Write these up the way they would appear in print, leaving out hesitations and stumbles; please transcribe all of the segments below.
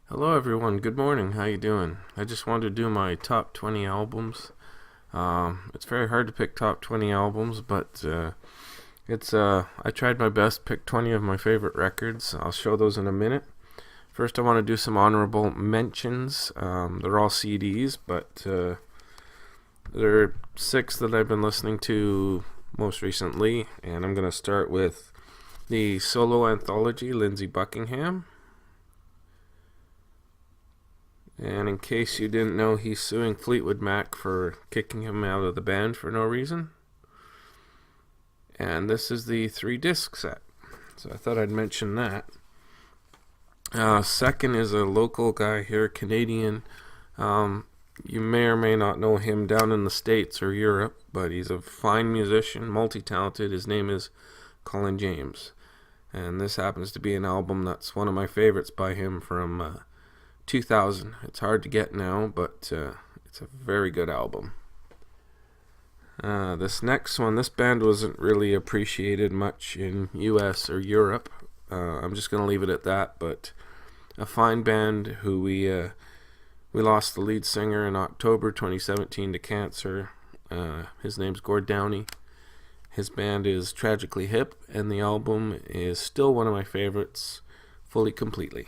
Hello everyone, good morning, how you doing? I just wanted to do my top 20 albums. It's very hard to pick top 20 albums, but I tried my best to pick 20 of my favorite records. I'll show those in a minute. First I want to do some honorable mentions. They're all CDs, but there are 6 that I've been listening to most recently, and I'm going to start with the solo anthology, Lindsey Buckingham. And in case you didn't know, he's suing Fleetwood Mac for kicking him out of the band for no reason. And this is the 3-disc set, so I thought I'd mention that. Second is a local guy here, Canadian. You may or may not know him down in the States or Europe, but he's a fine musician, multi-talented. His name is Colin James. And this happens to be an album that's one of my favorites by him from 2000. It's hard to get now, but it's a very good album. This next one, this band wasn't really appreciated much in US or Europe. I'm just going to leave it at that, but a fine band who we lost the lead singer in October 2017 to cancer. His name's Gord Downie. His band is Tragically Hip, and the album is still one of my favorites, Fully Completely.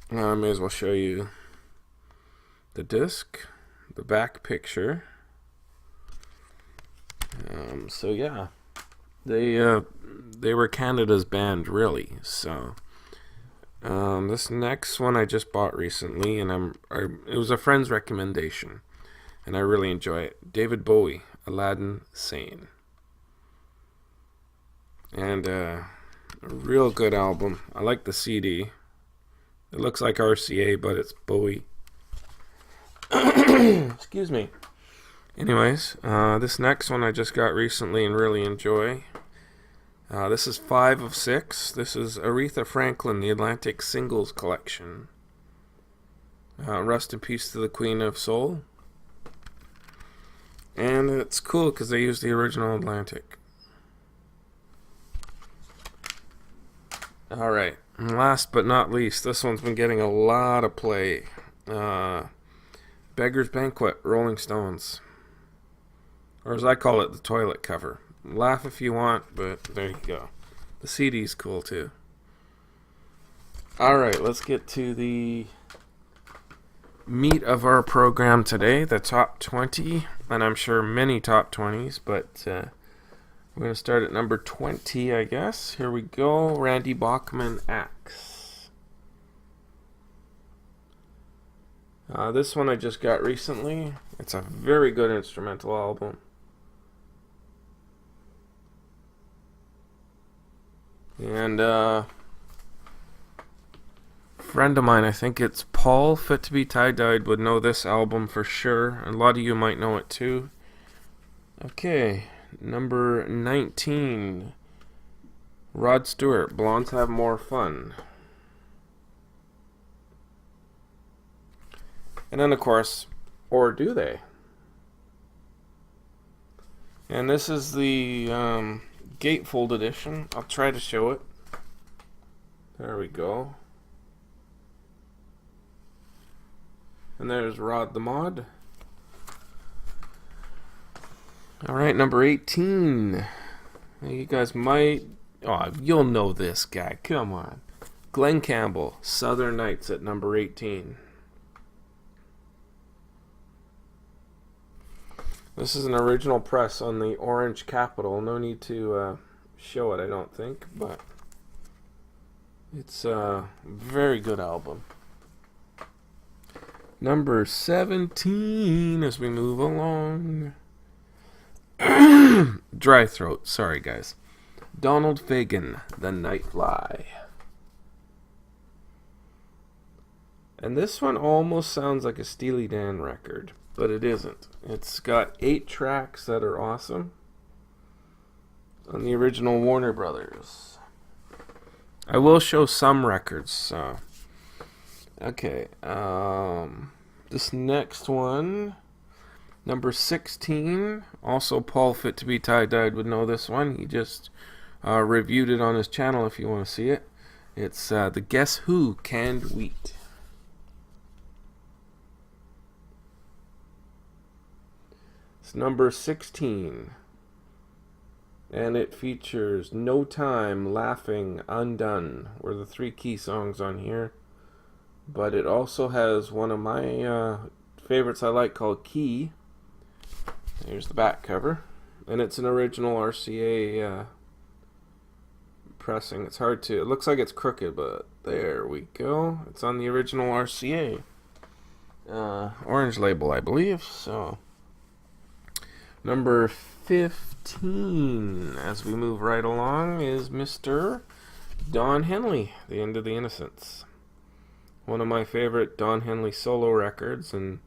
I may as well show you the disc, the back picture. So yeah, they were Canada's band, really. So this next one I just bought recently, and it was a friend's recommendation, and I really enjoy it. David Bowie, Aladdin Sane, and a real good album. I like the CD. It looks like RCA, but it's Bowie. Excuse me. Anyways, this next one I just got recently and really enjoy. This is 5 of 6. This is Aretha Franklin, the Atlantic Singles Collection. Rest in peace to the Queen of Soul. And it's cool because they use the original Atlantic. Alright, and last but not least, this one's been getting a lot of play. Beggar's Banquet, Rolling Stones. Or as I call it, the toilet cover. Laugh if you want, but there you go. The CD's cool too. Alright, let's get to the meat of our program today, the top 20. And I'm sure many top 20s, but we're going to start at number 20, I guess. Here we go. Randy Bachman, Axe. This one I just got recently. It's a very good instrumental album. And friend of mine, I think it's Paul, Fit to be Tie-Dyed, would know this album for sure. A lot of you might know it too. Okay, number 19. Rod Stewart, Blondes Have More Fun. And then, of course, Or Do They? And this is the gatefold edition. I'll try to show it. There we go. And there's Rod the Mod. Alright, number 18. You guys might... Oh, you'll know this guy. Come on. Glenn Campbell, Southern Nights at number 18. This is an original press on the orange Capitol. No need to show it, I don't think, but it's a very good album. Number 17 as we move along. Dry throat, sorry guys. Donald Fagen, The Nightfly. And this one almost sounds like a Steely Dan record, but it isn't. It's got 8 tracks that are awesome on the original Warner Brothers. I will show some records, so. Okay, this next one, number 16, also Paul Fit to be Tie-Dyed would know this one. He just reviewed it on his channel if you want to see it. It's the Guess Who canned wheat. It's number 16. And it features No Time, Laughing, Undone were the 3 key songs on here. But it also has one of my favorites I like called Key. Here's the back cover. And it's an original RCA pressing. It's hard to... It looks like it's crooked, but there we go. It's on the original RCA. Orange label, I believe. So, number 15, as we move right along, is Mr. Don Henley, The End of the Innocents. One of my favorite Don Henley solo records, and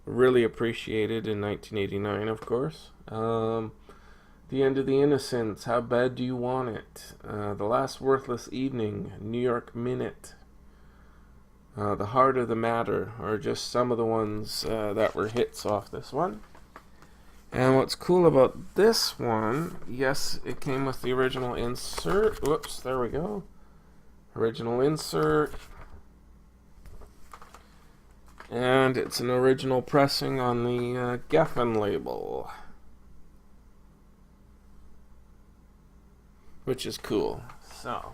really appreciated in 1989, of course. The End of the Innocents, How Bad Do You Want It? The Last Worthless Evening, New York Minute. The Heart of the Matter are just some of the ones that were hits off this one. And what's cool about this one, yes, it came with the original insert. Whoops, there we go. Original insert. And it's an original pressing on the Geffen label, which is cool. So,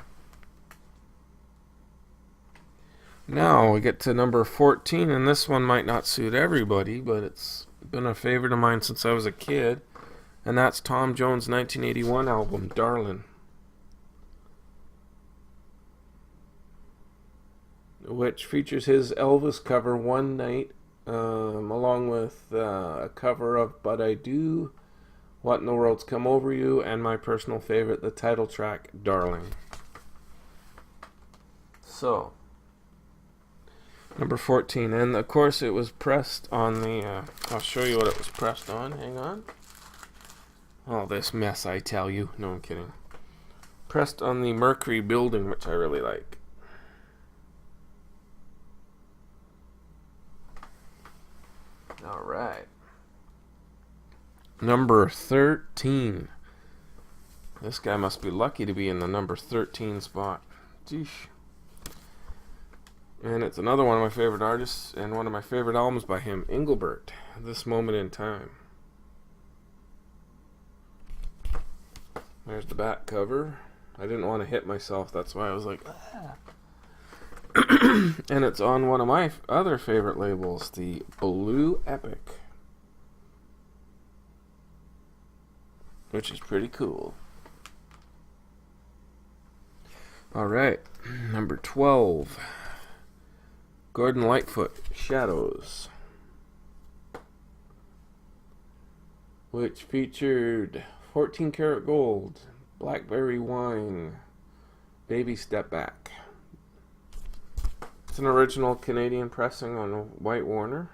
now we get to number 14, and this one might not suit everybody, but it's been a favorite of mine since I was a kid, and that's Tom Jones' 1981 album, Darlin', which features his Elvis cover, One Night, along with a cover of But I Do, What in the World's Come Over You, and my personal favorite, the title track, Darling. So, number 14, and of course it was pressed on the, I'll show you what it was pressed on, hang on. Oh, this mess, I tell you. No, I'm kidding. Pressed on the Mercury Building, which I really like. Alright. Number 13. This guy must be lucky to be in the number 13 spot. Jeesh. And it's another one of my favorite artists and one of my favorite albums by him, Engelbert, This Moment in Time. There's the back cover. I didn't want to hit myself, that's why I was like, ah. And it's on one of my other favorite labels, the Blue Epic, which is pretty cool. Alright, number 12. Gordon Lightfoot, Shadows, which featured 14 Karat Gold, Blackberry Wine, Baby Step Back. It's an original Canadian pressing on White Warner.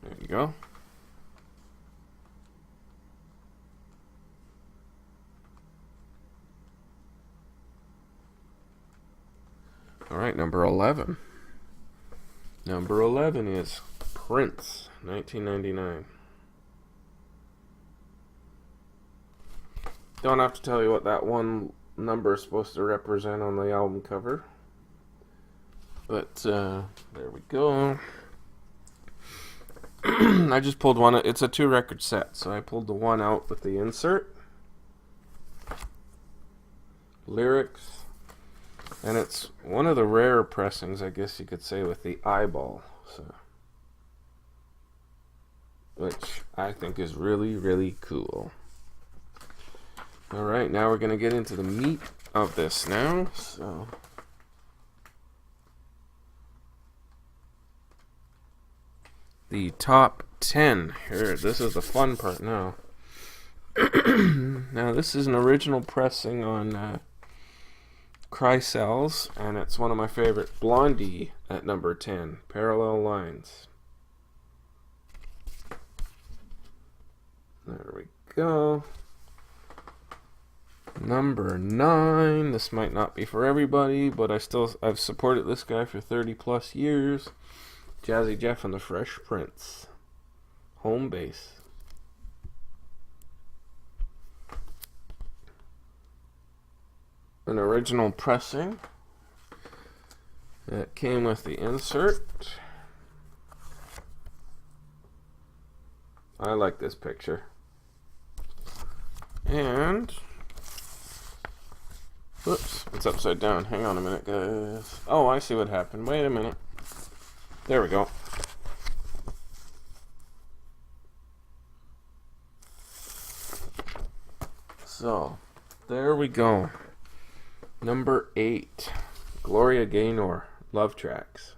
There you go. Alright, number 11. Number 11 is Prince, 1999. Don't have to tell you what that one number is supposed to represent on the album cover. But, there we go. I just pulled one. It's a 2-record set, so I pulled the one out with the insert. Lyrics. And it's one of the rare pressings, I guess you could say, with the eyeball. So, which I think is really, really cool. Alright, now we're going to get into the meat of this now. So, the top 10. Here, this is the fun part now. Now, this is an original pressing on Chrysalis, and it's one of my favorite. Blondie at number 10, Parallel Lines. There we go. Number 9, this might not be for everybody, but I've supported this guy for 30 plus years. Jazzy Jeff and the Fresh Prince, Home Base. an original pressing that came with the insert. I like this picture. And whoops, it's upside down. Hang on a minute, guys. Oh, I see what happened. Wait a minute. There we go. So, there we go. Number 8, Gloria Gaynor, Love Tracks.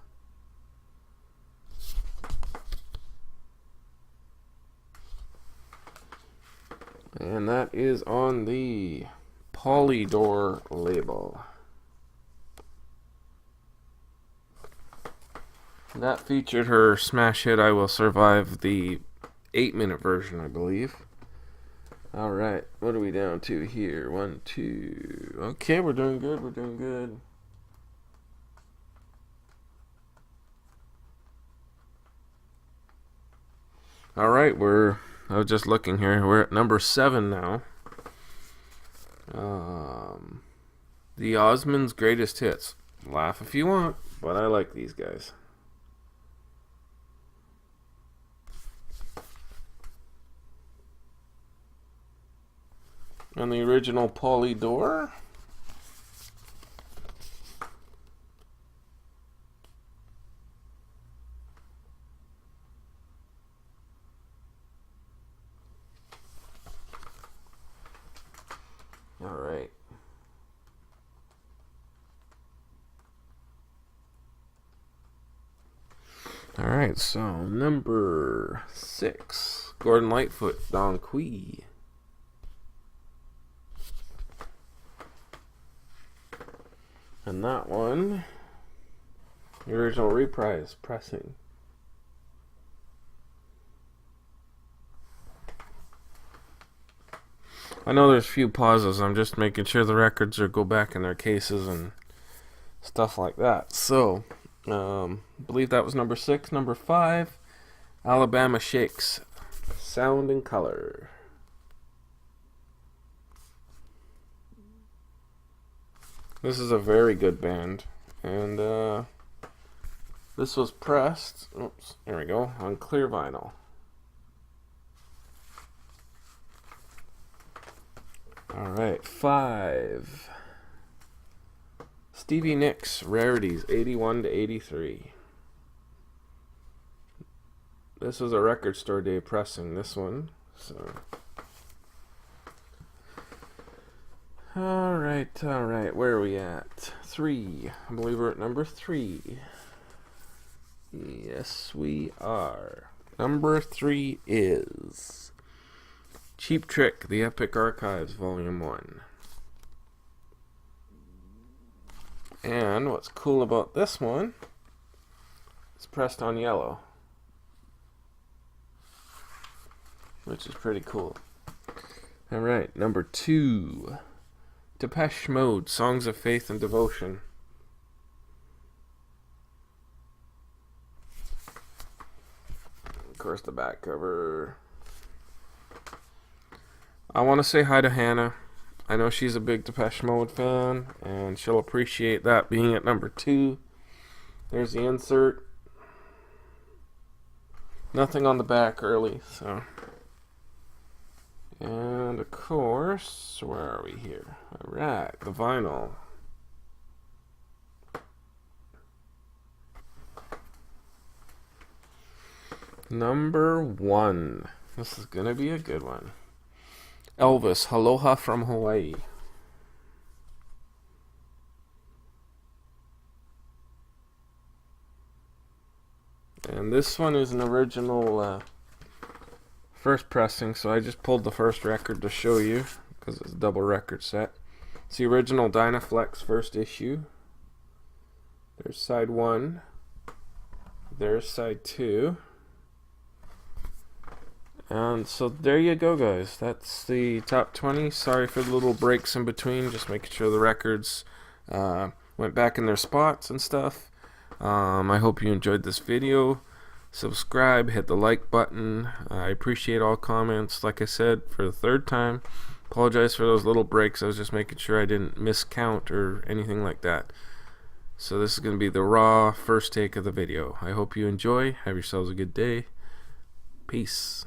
And that is on the Polydor label. That featured her smash hit I Will Survive, the 8-minute version, I believe. Alright, what are we down to here? 1, 2. Okay, we're doing good, we're doing good. Alright, I was just looking here. We're at number 7 now. The Osmonds Greatest Hits. Laugh if you want, but I like these guys. And the original Polydor. All right. All right, so number 6, Gordon Lightfoot, Don Quee. And that one, the original reprise pressing. I know there's a few pauses. I'm just making sure the records go back in their cases and stuff like that. So, I believe that was number 6. Number 5, Alabama Shakes, Sound and Color. This is a very good band, and this was pressed, oops, there we go, on clear vinyl. Alright, 5, Stevie Nicks, Rarities, 81 to 83. This was a record store day pressing, this one, so... Alright, where are we at? 3, I believe we're at number 3. Yes, we are. Number 3 is Cheap Trick, The Epic Archives, Volume 1. And what's cool about this one, it's pressed on yellow, which is pretty cool. Alright, number 2, Depeche Mode, Songs of Faith and Devotion. Of course, the back cover. I want to say hi to Hannah. I know she's a big Depeche Mode fan, and she'll appreciate that being at number 2. There's the insert. Nothing on the back early, so... And of course, where are we here? Alright, the vinyl. Number 1. This is gonna be a good one. Elvis, Aloha from Hawaii. And this one is an original first pressing, so I just pulled the first record to show you because it's a double record set. It's the original Dynaflex first issue. There's side 1. There's side 2. And so there you go, guys. That's the top 20. Sorry for the little breaks in between, just making sure the records went back in their spots and stuff. I hope you enjoyed this video. Subscribe, hit the like button. I appreciate all comments, like I said, for the 3rd time. Apologize for those little breaks. I was just making sure I didn't miscount or anything like that. So this is going to be the raw first take of the video. I hope you enjoy. Have yourselves a good day. Peace.